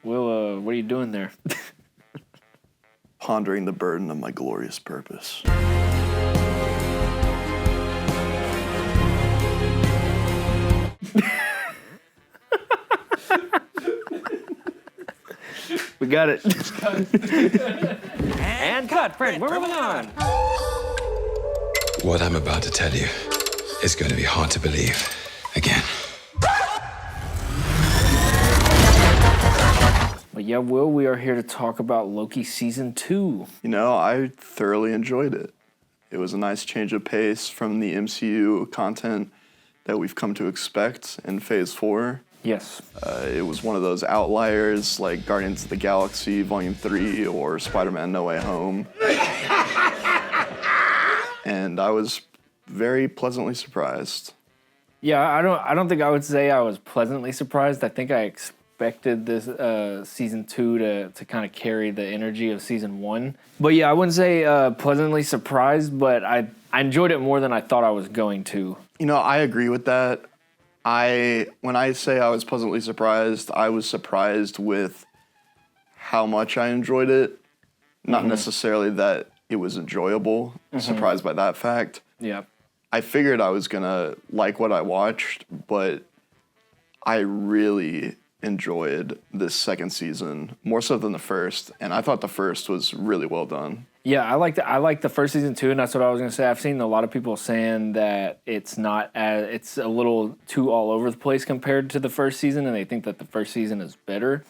Will, what are you doing there? Pondering the burden of my glorious purpose. We got it. And cut, Fred. We're moving on. What I'm about to tell you is going to be hard to believe again. But yeah, Will, we are here to talk about Loki Season 2. You know, I thoroughly enjoyed it. It was a nice change of pace from the MCU content that we've come to expect in Phase 4. Yes. It was one of those outliers like Guardians of the Galaxy Volume 3 or Spider-Man No Way Home. And I was very pleasantly surprised. Yeah, I don't think I would say I was pleasantly surprised. I think I expected this Season 2 to kind of carry the energy of Season 1. But yeah, I wouldn't say pleasantly surprised, but I enjoyed it more than I thought I was going to. You know, I agree with that. When I say I was pleasantly surprised, I was surprised with how much I enjoyed it. Not necessarily that it was enjoyable. Surprised by that fact. Yeah. I figured I was gonna like what I watched, but I really enjoyed this second season more so than the first, and I thought the first was really well done. Yeah, I like the first season too, and that's what I was gonna say. I've seen a lot of people saying that it's a little too all over the place compared to the first season, and they think that the first season is better.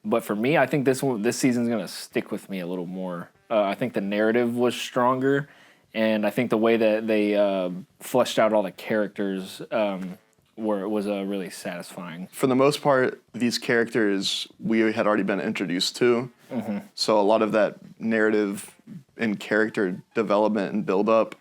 But for me, I think this season's gonna stick with me a little more. I think the narrative was stronger, and I think the way that they fleshed out all the characters was really satisfying. For the most part, these characters we had already been introduced to, so a lot of that narrative and character development and build-up,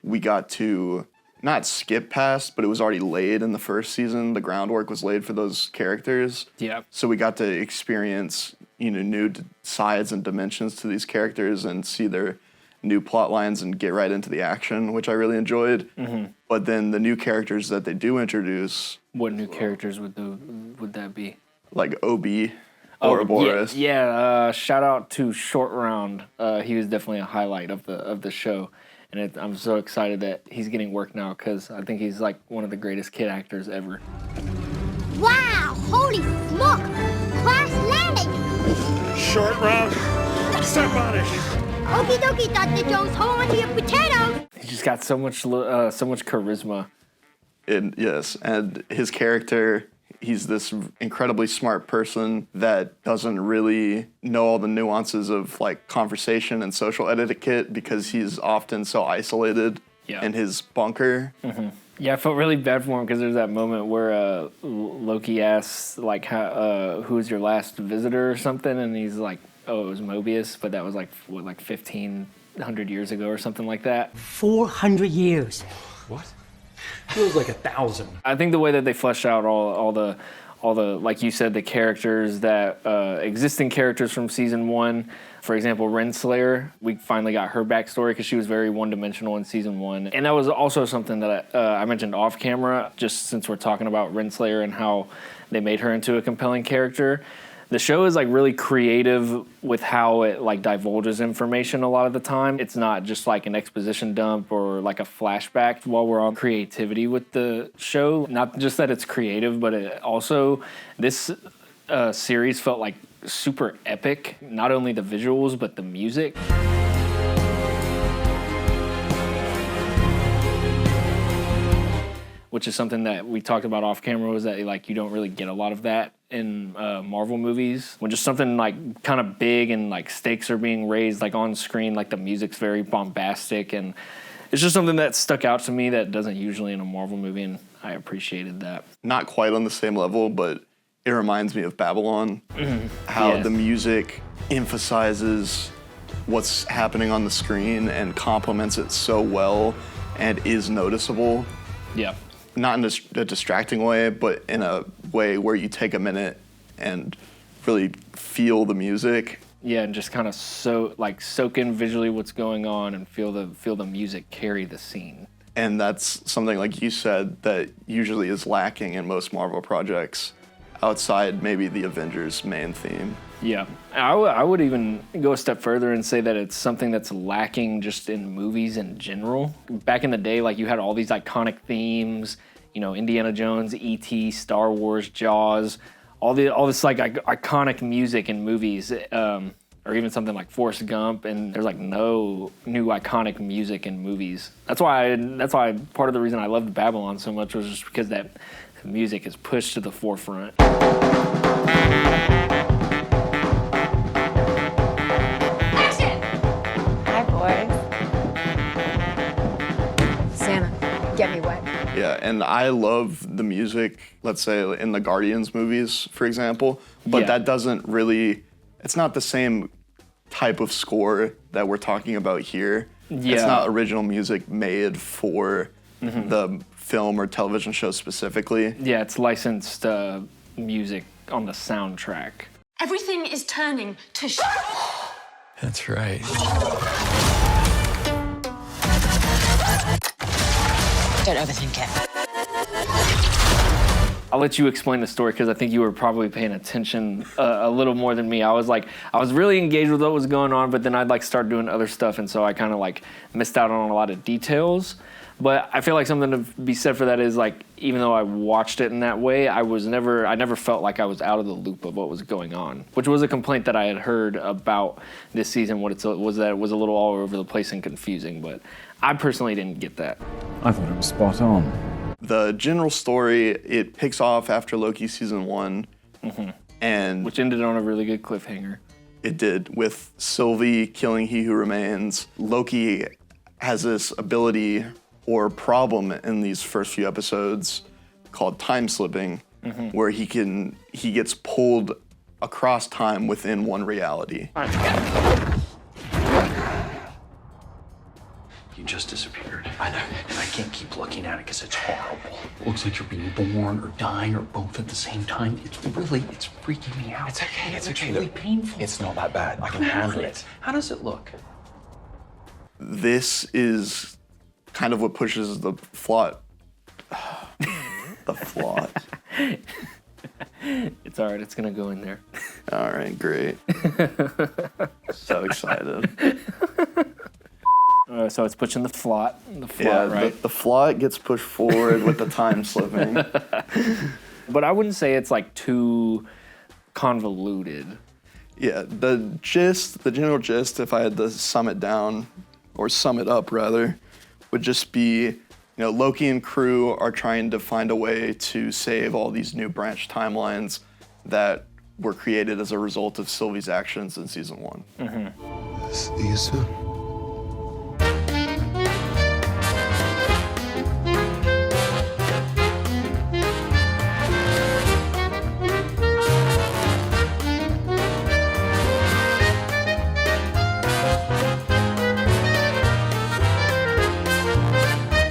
we got to not skip past, but it was already laid in the first season. The groundwork was laid for those characters. Yeah. So we got to experience, new sides and dimensions to these characters and see their new plot lines and get right into the action, which I really enjoyed. But then the new characters that they do introduce... What new characters would that be? Like Obi, Ouroboros. Yeah, shout out to Short Round. He was definitely a highlight of the show. And I'm so excited that he's getting work now because I think he's like one of the greatest kid actors ever. Wow! Holy smoke! Crash landing! Short Round, step on it! Okie dokie, Dr. Jones, hold on to your potatoes! He's just got so much charisma. Yes, and his character, he's this incredibly smart person that doesn't really know all the nuances of like conversation and social etiquette because he's often so isolated in his bunker. Yeah, I felt really bad for him because there's that moment where Loki asks like, "Who's your last visitor?" or something, and he's like, "Oh, it was Mobius," but that was like 1,500 years ago or something like that. 400 years. What? Feels like 1,000. I think the way that they fleshed out all the like you said, the characters that existing characters from season 1. For example, Renslayer, we finally got her backstory because she was very one-dimensional in season 1. And that was also something that I mentioned off camera, just since we're talking about Renslayer and how they made her into a compelling character. The show is like really creative with how it like divulges information a lot of the time. It's not just like an exposition dump or like a flashback. While we're on creativity with the show, not just that it's creative, but it also this series felt like super epic. Not only the visuals, but the music. Which is something that we talked about off camera, was that like you don't really get a lot of that in Marvel movies. When just something like kind of big and like stakes are being raised like on screen, like the music's very bombastic, and it's just something that stuck out to me that doesn't usually in a Marvel movie, and I appreciated that. Not quite on the same level, but it reminds me of Babylon. How the music emphasizes what's happening on the screen and complements it so well and is noticeable. Yeah. Not in a distracting way, but in a way where you take a minute and really feel the music. Yeah, and just kind of soak in visually what's going on and feel the music carry the scene. And that's something, like you said, that usually is lacking in most Marvel projects. outside maybe the Avengers main theme. Yeah, I would even go a step further and say that it's something that's lacking just in movies in general. Back in the day, like you had all these iconic themes, you know, Indiana Jones, E.T., Star Wars, Jaws, all this like iconic music in movies, or even something like Forrest Gump, and there's like no new iconic music in movies. That's why part of the reason I loved Babylon so much was just because that music is pushed to the forefront. Hi, boys. Santa, get me wet. Yeah, and I love the music, let's say in the Guardians movies, for example, but that doesn't really, it's not the same type of score that we're talking about here. Yeah. It's not original music made for the film or television show specifically. Yeah, it's licensed music on the soundtrack. Everything is turning to That's right. Don't overthink it. I'll let you explain the story because I think you were probably paying attention a little more than me. I was really engaged with what was going on, but then I'd like start doing other stuff, and so I kind of like missed out on a lot of details. But I feel like something to be said for that is like, even though I watched it in that way, I never felt like I was out of the loop of what was going on, which was a complaint that I had heard about this season. Was that it was a little all over the place and confusing, but I personally didn't get that. I thought it was spot on. The general story, it picks off after Loki season 1, and which ended on a really good cliffhanger. It did, with Sylvie killing He Who Remains. Loki has this ability or problem in these first few episodes called time slipping, where he gets pulled across time within one reality. You just disappeared. I know. And I can't keep looking at it because it's horrible. It looks like you're being born or dying or both at the same time. It's freaking me out. It's okay. It's okay. Really painful. It's not that bad. I can handle it. How does it look? This is kind of what pushes the plot. The plot. It's all right. It's gonna go in there. All right, great. So excited. So it's pushing the plot. Yeah, right? the plot gets pushed forward with the time slipping. But I wouldn't say it's like too convoluted. Yeah, the general gist, if I had to sum it down, or sum it up rather, would just be, Loki and crew are trying to find a way to save all these new branch timelines that were created as a result of Sylvie's actions in season 1. See you soon.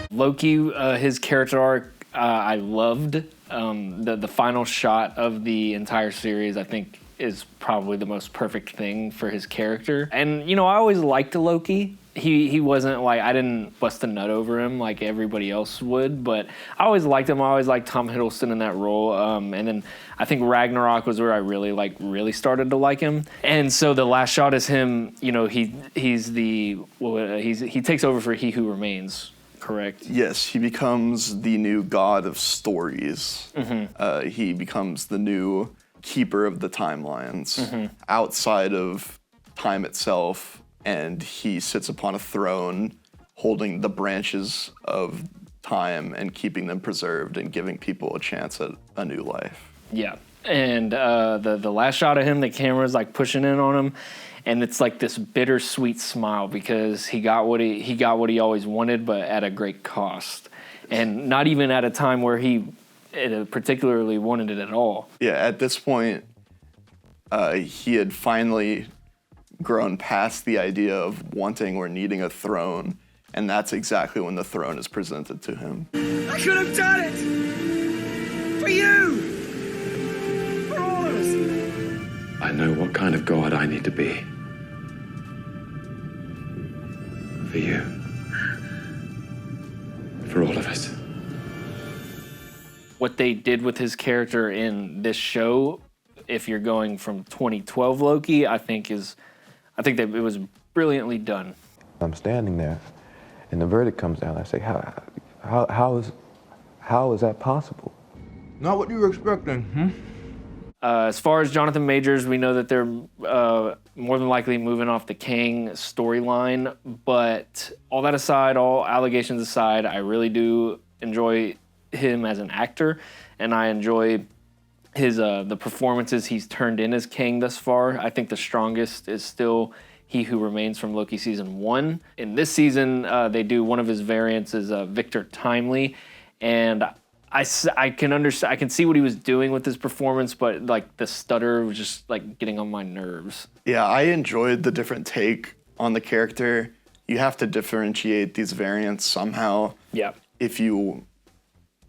Loki, his character arc, I loved. The final shot of the entire series, I think, is probably the most perfect thing for his character. And, I always liked Loki. He wasn't like, I didn't bust a nut over him like everybody else would, but I always liked him. I always liked Tom Hiddleston in that role. And then I think Ragnarok was where I really started to like him. And so the last shot is him, he takes over for He Who Remains. Correct. Yes, he becomes the new god of stories. He becomes the new keeper of the timelines outside of time itself, and he sits upon a throne holding the branches of time and keeping them preserved and giving people a chance at a new life. Yeah, and the last shot of him, the camera's like pushing in on him. And it's like this bittersweet smile because he got what he always wanted, but at a great cost, and not even at a time where he particularly wanted it at all. Yeah, at this point, he had finally grown past the idea of wanting or needing a throne, and that's exactly when the throne is presented to him. I could have done it! For you! For all of us! I know what kind of god I need to be. For you. For all of us. what they did with his character in this show, if you're going from 2012 Loki, I think that it was brilliantly done. I'm standing there, and the verdict comes down. I say, how is that possible? Not what you were expecting, As far as Jonathan Majors, we know that they're more than likely moving off the Kang storyline. But all that aside, all allegations aside, I really do enjoy him as an actor, and I enjoy his the performances he's turned in as Kang thus far. I think the strongest is still He Who Remains from Loki season 1. In this season, they do one of his variants is Victor Timely, and I can see what he was doing with his performance, but like the stutter was just like getting on my nerves. Yeah, I enjoyed the different take on the character. You have to differentiate these variants somehow. Yeah. If you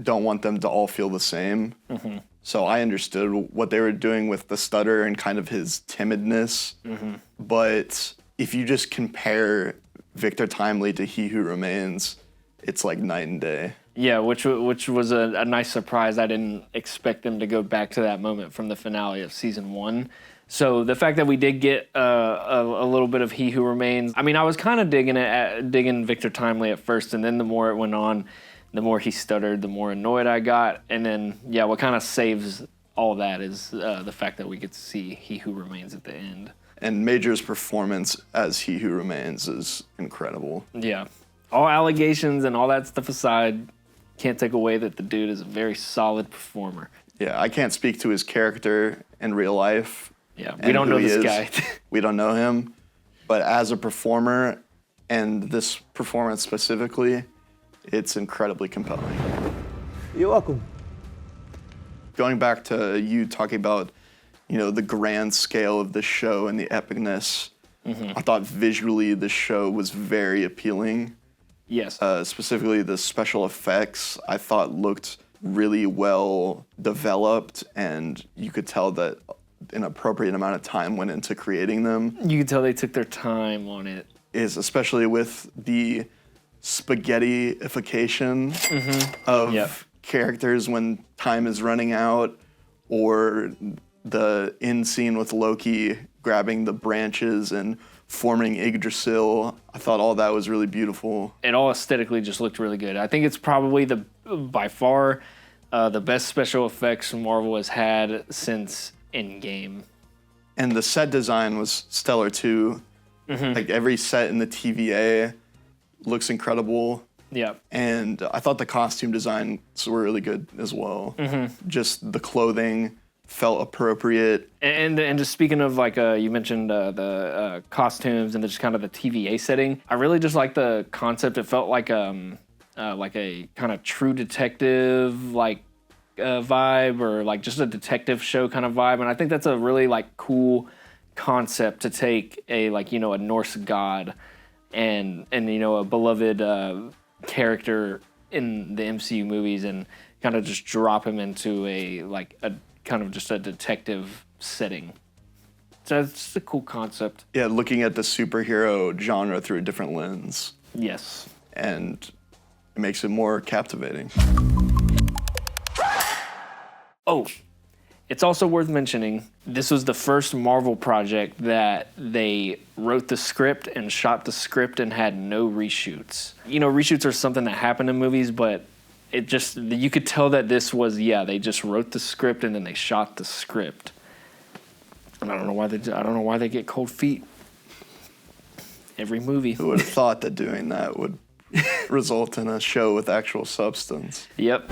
don't want them to all feel the same. Mm-hmm. So I understood what they were doing with the stutter and kind of his timidness. Mm-hmm. But if you just compare Victor Timely to He Who Remains, it's like night and day. Yeah, which was a nice surprise. I didn't expect them to go back to that moment from the finale of season 1. So the fact that we did get a little bit of He Who Remains, I mean, I was kind of digging Victor Timely at first, and then the more it went on, the more he stuttered, the more annoyed I got. And then, yeah, what kind of saves all that is the fact that we get to see He Who Remains at the end. And Major's performance as He Who Remains is incredible. Yeah. All allegations and all that stuff aside, can't take away that the dude is a very solid performer. Yeah, I can't speak to his character in real life. Yeah, we don't know this guy. We don't know him. But as a performer, and this performance specifically, it's incredibly compelling. You're welcome. Going back to you talking about, the grand scale of the show and the epicness, mm-hmm. I thought visually the show was very appealing. Yes. Specifically the special effects I thought looked really well developed, and you could tell that an appropriate amount of time went into creating them. You could tell they took their time on it. Especially with the spaghetti-ification of characters when time is running out, or the end scene with Loki grabbing the branches and forming Yggdrasil. I thought all that was really beautiful. It all aesthetically just looked really good. I think it's probably by far the best special effects Marvel has had since Endgame. And the set design was stellar too. Mm-hmm. Like every set in the TVA looks incredible. Yeah. And I thought the costume designs were really good as well. Mm-hmm. Just the clothing felt appropriate. And just speaking of you mentioned the costumes and just kind of the TVA setting, I really just like the concept. It felt like a kind of True Detective vibe, or like just a detective show kind of vibe. And I think that's a really cool concept to take a Norse god and a beloved character in the MCU movies and kind of just drop him into a kind of just a detective setting. So it's a cool concept. Yeah, looking at the superhero genre through a different lens. Yes. And it makes it more captivating. Oh, it's also worth mentioning, this was the first Marvel project that they wrote the script and shot the script and had no reshoots. Reshoots are something that happen in movies, but you could tell that this was, they just wrote the script and then they shot the script. And I don't know why they get cold feet every movie. Who would have thought that doing that would result in a show with actual substance? Yep.